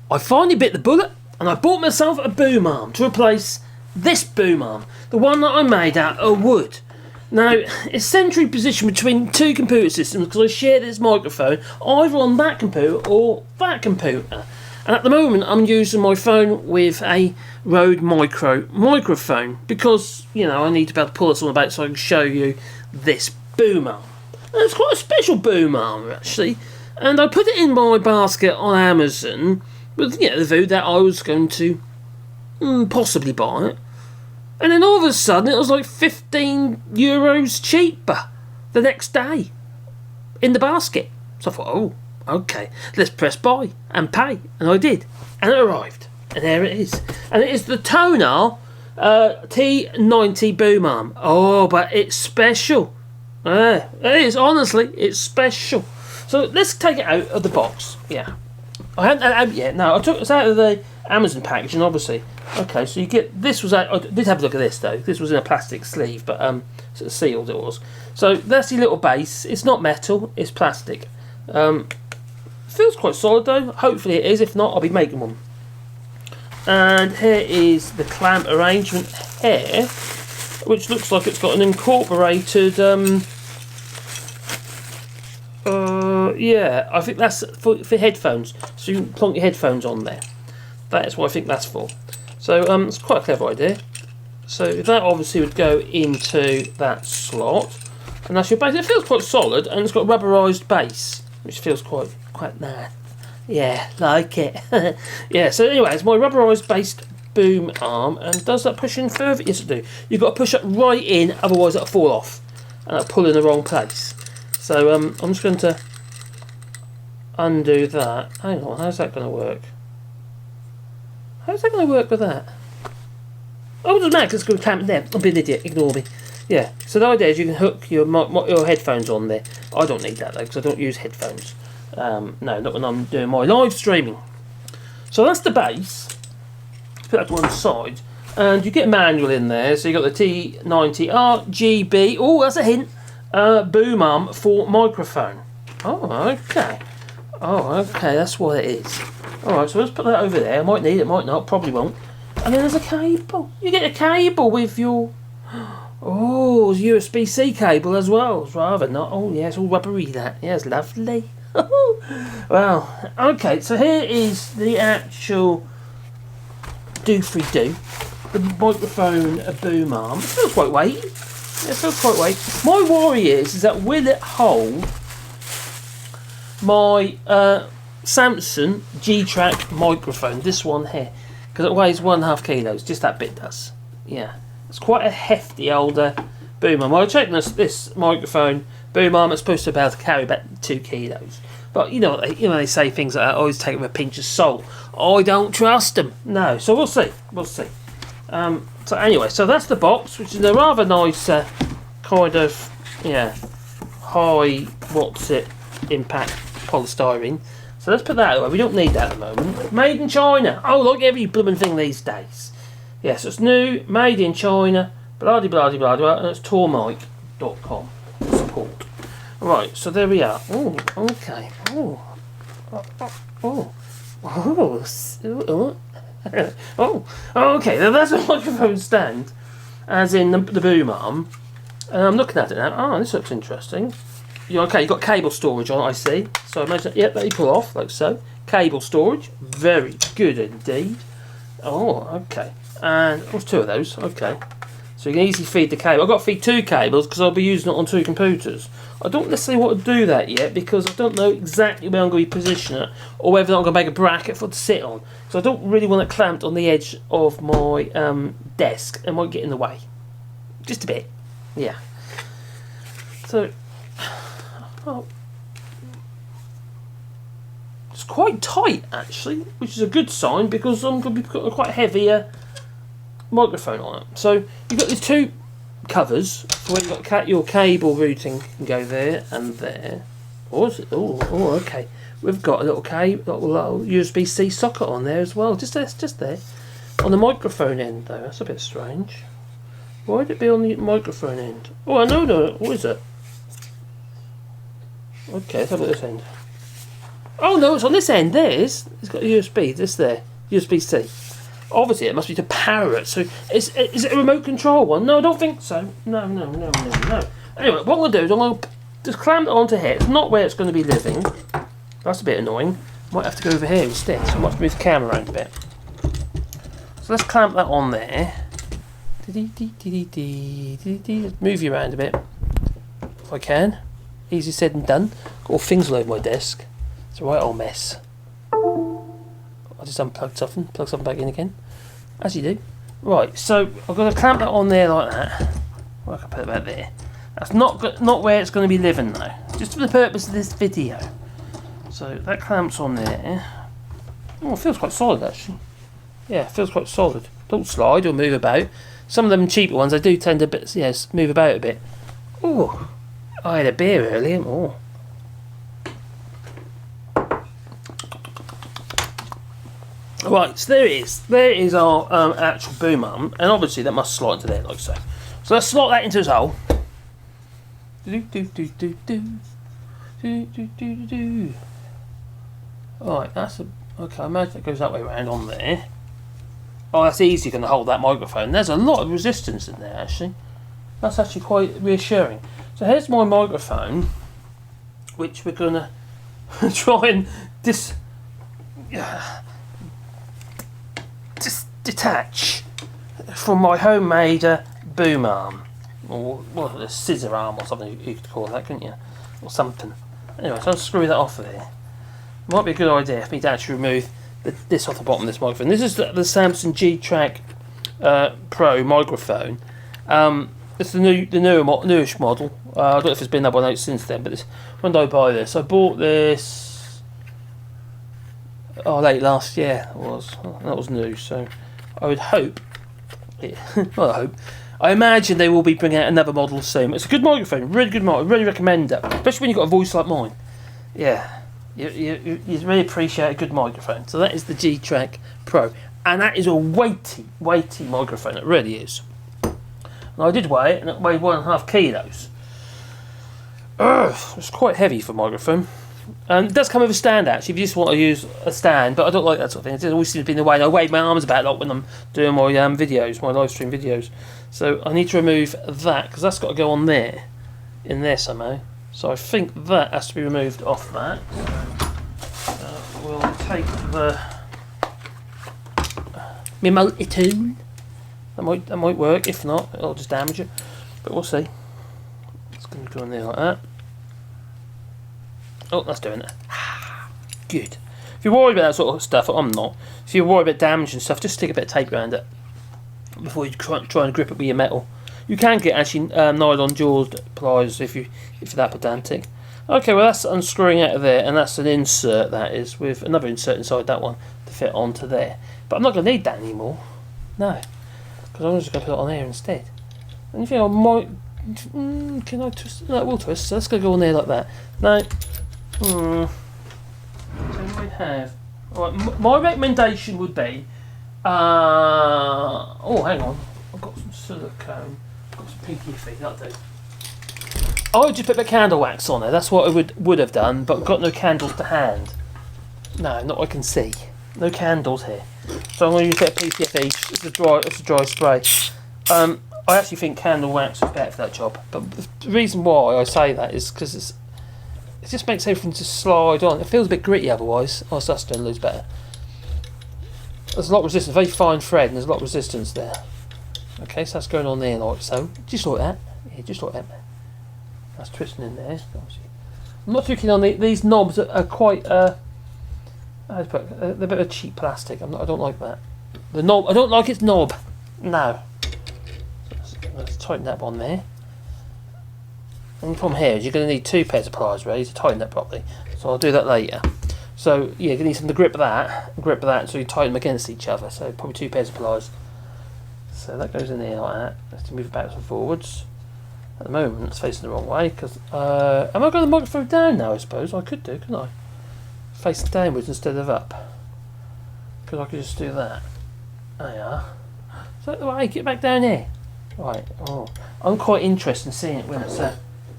I finally bit the bullet and I bought myself a boom arm to replace this boom arm, the one that I made out of wood. Now, it's centrally positioned between two computer systems because I share this microphone either on that computer or that computer. And at the moment, I'm using my phone with a Rode microphone because, you know, I need to be able to pull this on about so I can show you this boom arm. And it's quite a special boom arm, actually. And I put it in my basket on Amazon with, you know, the view that I was going to possibly buy it. And then all of a sudden, it was like €15 cheaper the next day in the basket. So I thought, oh, okay, let's press buy and pay. And I did. And it arrived. And there it is. And it is the Tonor T90 boom arm. Oh, but it's special. It is, honestly, it's special. So let's take it out of the box. Yeah. I haven't had it out yet. No, I took it out of the Amazon packaging, obviously. Okay, so you get, this was out, I did have a look at this though. This was in a plastic sleeve, but sort of sealed it was. So that's the little base. It's not metal, it's plastic. Feels quite solid though. Hopefully it is. If not, I'll be making one. And here is the clamp arrangement here, which looks like it's got an incorporated yeah, I think that's for headphones, so you can plonk your headphones on there. That is what I think that's for. So it's quite a clever idea. So that obviously would go into that slot, and that's your base. It feels quite solid, and it's got a rubberised base, which feels quite nice. Yeah, like it. Yeah. So anyway, it's my rubberised based boom arm, and does that push in further? Yes, it do. You've got to push it right in, otherwise it'll fall off, and it'll pull in the wrong place. So I'm just going to undo that. Hang on, how's that going to work? How's that going to work with that? Oh, it doesn't matter because it's going to clamp it there. I'm being an idiot, ignore me. Yeah, so the idea is you can hook your headphones on there. I don't need that though because I don't use headphones. No, not when I'm doing my live streaming. So that's the base. Put that to one side. And you get a manual in there. So you've got the T90 RGB. Oh, that's a hint. Boom arm for microphone. Oh, okay. Oh, okay, that's what it is. Alright, so let's put that over there. I might need it, might not, probably won't. And then there's a cable. You get a cable with your... Oh, USB-C cable as well. It's rather not... Oh, yeah, it's all rubbery, that. Yeah, it's lovely. Well, okay, so here is the actual do-free-do. The microphone boom arm. It feels quite weighty. It feels quite weighty. My worry is that will it hold my Samsung G-Track microphone, this one here, because it weighs 1.5 kilos, just that bit does. Yeah, it's quite a hefty older boom arm. Well, I checked this microphone boom arm, it's supposed to be able to carry about 2 kilos. But you know they say things like that, always take it with a pinch of salt. I don't trust them. No, so we'll see. So anyway, so that's the box, which is a rather nice kind of, yeah, high, impact polystyrene. So let's put that away. We don't need that at the moment. Made in China. Oh, like every blooming thing these days. Yes, it's new, made in China, blah de blah de blah de, and it's tormic.com support. Right, so there we are. Oh, okay. Oh, okay. Now that's a microphone stand, as in the boom arm. And I'm looking at it now. Oh, this looks interesting. Okay, you've got cable storage on it, I see. So imagine, yep, that you pull off, like so. Cable storage, very good indeed. Oh, okay. And what's 2 of those? Okay. So you can easily feed the cable. I've got to feed 2 cables because I'll be using it on 2 computers. I don't necessarily want to do that yet because I don't know exactly where I'm going to be positioning it, or whether I'm going to make a bracket for it to sit on. So I don't really want it clamped on the edge of my desk. It might get in the way. Just a bit. Yeah. So... Oh. It's quite tight actually, which is a good sign because I'm going to be putting a quite heavier microphone on it. So you've got these 2 covers for where you've got your cable routing can go there and there. Oh, okay. We've got a little little USB-C socket on there as well. Just there. On the microphone end though, that's a bit strange. Why would it be on the microphone end? Oh, no. What is it? Okay, let's have a look at this end. Oh no, it's on this end. It's got a USB. This there, USB-C. Obviously, it must be to power it. So, is it a remote control one? No, I don't think so. No. Anyway, what I'm going to do is I'm going to just clamp it onto here. It's not where it's going to be living. That's a bit annoying. Might have to go over here instead. So I might have to move the camera around a bit. So let's clamp that on there. Move you around a bit if I can. Easy said and done. Got all things all over my desk. It's a right old mess. I just unplugged something, plug something back in again, as you do. Right, so I've got to clamp that on there like that. Well, I can put it back there. That's not where it's going to be living though, just for the purpose of this video. So that clamps on there. Oh, it feels quite solid actually. Yeah, it feels quite solid. Don't slide or move about. Some of them cheaper ones, they do tend to move about a bit. Oh, I had a beer earlier. Oh. Right, so there is our actual boom arm, and obviously that must slot into there like so. So let's slot that into his hole. Alright, okay, I imagine it goes that way around on there. Oh, that's easy going to hold that microphone. There's a lot of resistance in there actually. That's actually quite reassuring. So here's my microphone, which we're going to try and detach from my homemade boom arm, or a scissor arm or something you could call that, couldn't you? Or something. Anyway, so I'll screw that off of there. Might be a good idea for me to actually remove this off the bottom of this microphone. This is the Samsung G-Track Pro microphone. It's the newish model. I don't know if it's been that one out since then, but when did I buy this? I bought this late last year. That was new. So I would hope. Well, I imagine they will be bringing out another model soon. It's a good microphone, really good microphone. I really recommend it, especially when you've got a voice like mine. Yeah, you really appreciate a good microphone. So that is the G-Track Pro, and that is a weighty microphone. It really is. And I did weigh it, and it weighed 1.5 kilos. It's quite heavy for a microphone. And it does come with a stand actually, if you just want to use a stand, but I don't like that sort of thing. It always seems to be in the way, and I wave my arms about a lot when I'm doing my videos, my live stream videos. So I need to remove that, because that's got to go on there, in there somehow. So I think that has to be removed off that. We'll take the my multi-tool. That might work, if not, it'll just damage it. But we'll see. It's going to go in there like that. Oh, that's doing it. Good. If you're worried about that sort of stuff, I'm not. If you're worried about damage and stuff, just stick a bit of tape around it before you try and grip it with your metal. You can get actually nylon jawed pliers if you're that pedantic. Okay, well that's unscrewing out of there, and that's an insert, that is, with another insert inside that one to fit onto there. But I'm not going to need that anymore. No. Because I'm just going to put it on there instead. And you think I might... can I twist? No, it will twist, so that's going to go on there like that. No. So we have. Right, my recommendation would be. Oh, hang on. I've got some silicone. I've got some PPF. That'll do. I would just put the candle wax on there. That's what I would have done, but I've got no candles to hand. No, not what I can see. No candles here. So I'm going to use that PPF. It's a dry spray. I actually think candle wax is better for that job. But the reason why I say that is because it just makes everything just slide on. It feels a bit gritty otherwise. Oh, so that's doing loads better. There's a lot of resistance, very fine thread, and there's a lot of resistance there. Okay, so that's going on there like so. Just like that. Yeah, just like that. That's twisting in there. I'm not too keen on these knobs. Are quite. They're a bit of cheap plastic. I don't like that. The knob. I don't like its knob. No. Let's tighten that one there. And from here, you're going to need 2 pairs of pliers ready to tighten that properly. So I'll do that later. So yeah, you're going to need something to grip that, so you tighten them against each other. So probably 2 pairs of pliers. So that goes in there like that. Let's move it backwards and forwards. At the moment, it's facing the wrong way. Because am I going to microphone down now? I suppose I could do, couldn't I? Facing downwards instead of up. Because I could just do that. There you are. So right, get back down here. Right. Oh, I'm quite interested in seeing it when it's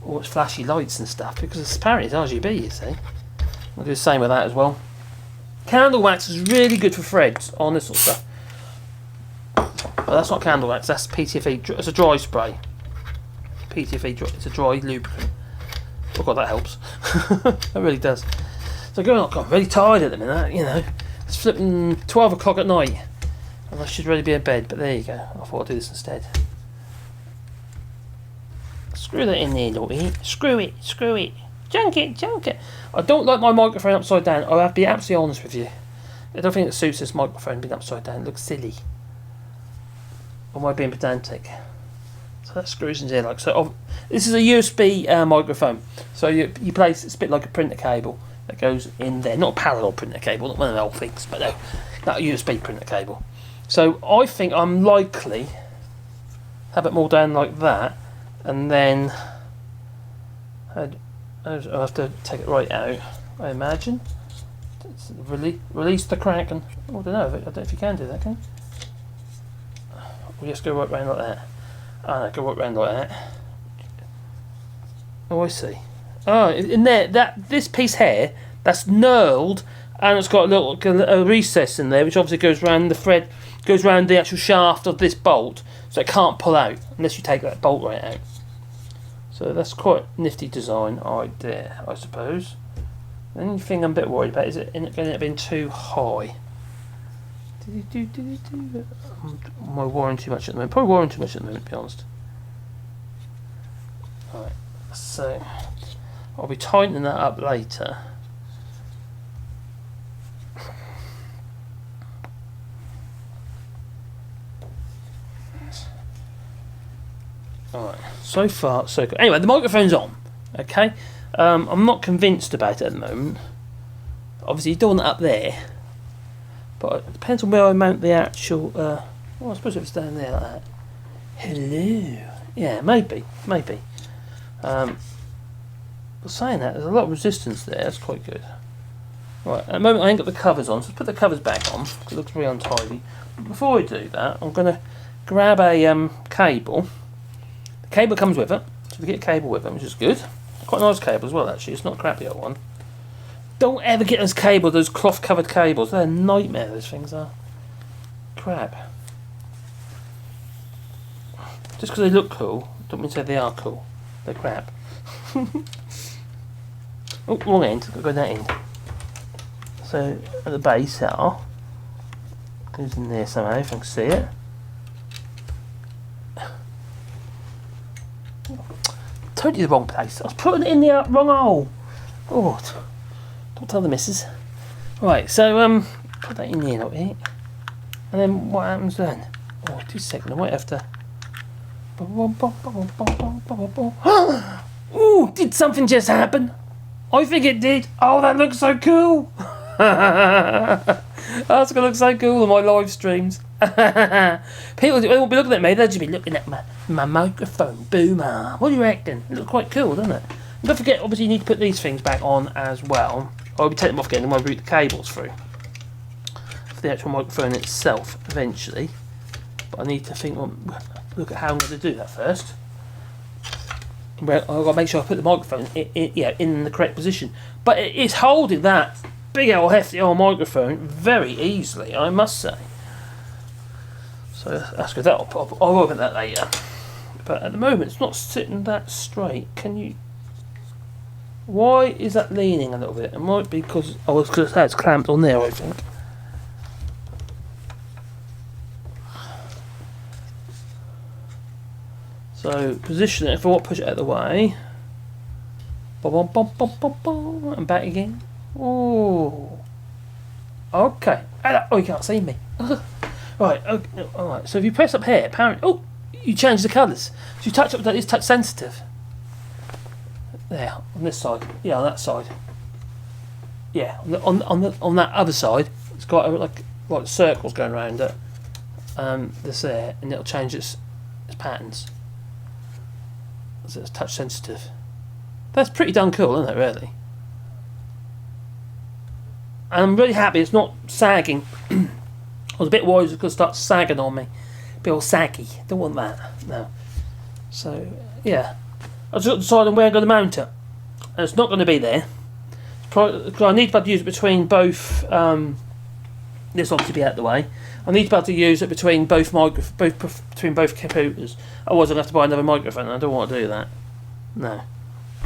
all its flashy lights and stuff, because apparently it's RGB, you see. I'll do the same with that as well. Candle wax is really good for threads on this sort of stuff. But that's not candle wax, that's PTFE. It's a dry spray. PTFE, it's a dry lubricant. Oh god, that helps. That really does. So I'm really tired at the minute, you know. It's flipping 12 o'clock at night. And I should really be in bed, but there you go. I thought I'd do this instead. Screw that in there, Lottie. Screw it. Junk it. I don't like my microphone upside down. I'll have to be absolutely honest with you. I don't think it suits this microphone being upside down. It looks silly. Or am I being pedantic? So that screws in there like so. This is a USB microphone. So you place it's a bit like a printer cable that goes in there. Not a parallel printer cable, not one of the old things, but no, not a USB printer cable. So I think I'm likely have it more down like that, and then I'll have to take it right out, I imagine. Release the crack, and I don't know if you can do that, can you? We just go right round like that. Oh no, go right round like that. Oh, I see. Oh, in there, this piece here, that's knurled, and it's got a recess in there, which obviously goes round the thread, goes round the actual shaft of this bolt, so it can't pull out unless you take that bolt right out. So that's quite a nifty design idea, I suppose. The only thing I'm a bit worried about is it going to end up being too high. Am I worrying too much at the moment? Probably worrying too much at the moment, to be honest. Alright, so I'll be tightening that up later. Alright, so far so good. Anyway, the microphone's on, okay? I'm not convinced about it at the moment. Obviously you don't want it up there, but it depends on where I mount the actual, well, I suppose if it's down there like that. Hello. Yeah, maybe. But saying that, there's a lot of resistance there, that's quite good. Right, at the moment I ain't got the covers on, so let's put the covers back on, because it looks really untidy. But before I do that, I'm going to grab a cable. The cable comes with it, so we get a cable with it, which is good. Quite a nice cable as well, actually, it's not a crappy old one. Don't ever get those cables, those cloth covered cables, they're a nightmare, those things are. Crap. Just because they look cool, don't mean to say they are cool. They're crap. Oh, wrong end, I've got to go that end. So, at the base here, goes in there somehow, if I can see it. Totally the wrong place. I was putting it in the wrong hole. Oh, don't tell the missus. Right, so put that in there, not it. And then what happens then? Oh, 2 seconds. I might have to. Ooh, did something just happen? I think it did. Oh, that looks so cool. That's gonna look so cool on my live streams. People will be looking at me. They'll just be looking at my microphone boomer. What do you reckon? It looks quite cool, doesn't it? And don't forget, obviously, you need to put these things back on as well. I'll be taking them off again and I'll route the cables through for the actual microphone itself eventually. But I need to think. Look at how I'm going to do that first. Well, I've got to make sure I put the microphone in the correct position. But it's holding that big old hefty old microphone very easily, I must say. So that's good. I'll open that later. But at the moment, it's not sitting that straight. Can you? Why is that leaning a little bit? It might be because it's clamped on there, I think. So position it. If I want to push it out of the way, and back again. Oh, okay. Oh, you can't see me. Right. Okay. All right. So if you press up here, apparently, you change the colours. So you touch up that. It's touch sensitive. There on this side. Yeah, on that side. Yeah, on that other side, it's got like circles going around it. This there, and it'll change its patterns. So it's touch sensitive. That's pretty darn cool, isn't it, really? And I'm really happy it's not sagging. I was a bit worried it was going to start sagging on me. A bit all saggy. Don't want that. No. So, yeah. I just got to decide on where I'm going to mount it. And it's not going to be there. It's I need to be able to use it between both. This obviously be out the way. I need to be able to use it between both computers. Otherwise, I'll have to buy another microphone. And I don't want to do that. No.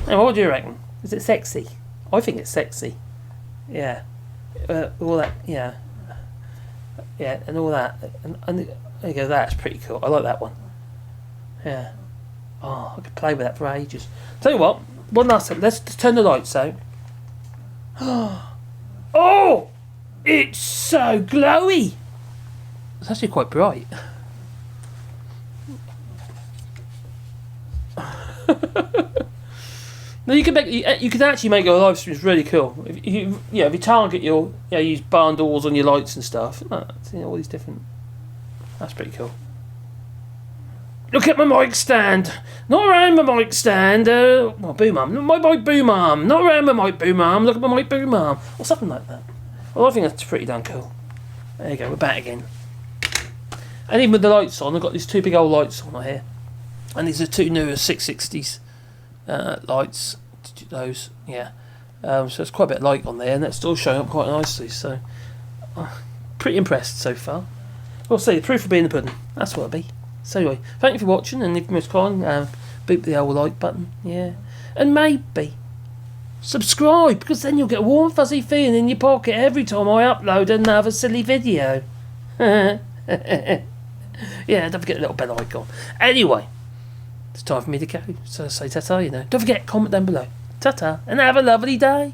Now, what do you reckon? Is it sexy? I think it's sexy. Yeah. All that. Yeah. Yeah, and all that. And there you go. That's pretty cool. I like that one. Yeah. Oh, I could play with that for ages. Tell you what. One last thing. Let's turn the lights out. Oh! It's so glowy! It's actually quite bright. No, you could actually make your live streams really cool. If you target use bundles on your lights and stuff. All these different. That's pretty cool. Look at my mic stand. Not around my mic stand. My boom arm. My mic boom arm. Not around my mic boom arm. Look at my mic boom arm. Or something like that. Well, I think that's pretty damn cool. There you go. We're back again. And even with the lights on, I've got these two big old lights on here. And these are two newer 660s lights. Those, yeah. So it's quite a bit of light on there, and that's still showing up quite nicely. So, pretty impressed so far. We'll see. The proof will be in the pudding. That's what it'll be. So anyway, thank you for watching, and if you missed calling, beep the old like button, yeah. And maybe subscribe, because then you'll get a warm fuzzy feeling in your pocket every time I upload another silly video. Yeah, don't forget the little bell icon. Anyway, it's time for me to go. So say ta-ta, Don't forget, comment down below. Ta-ta, and have a lovely day.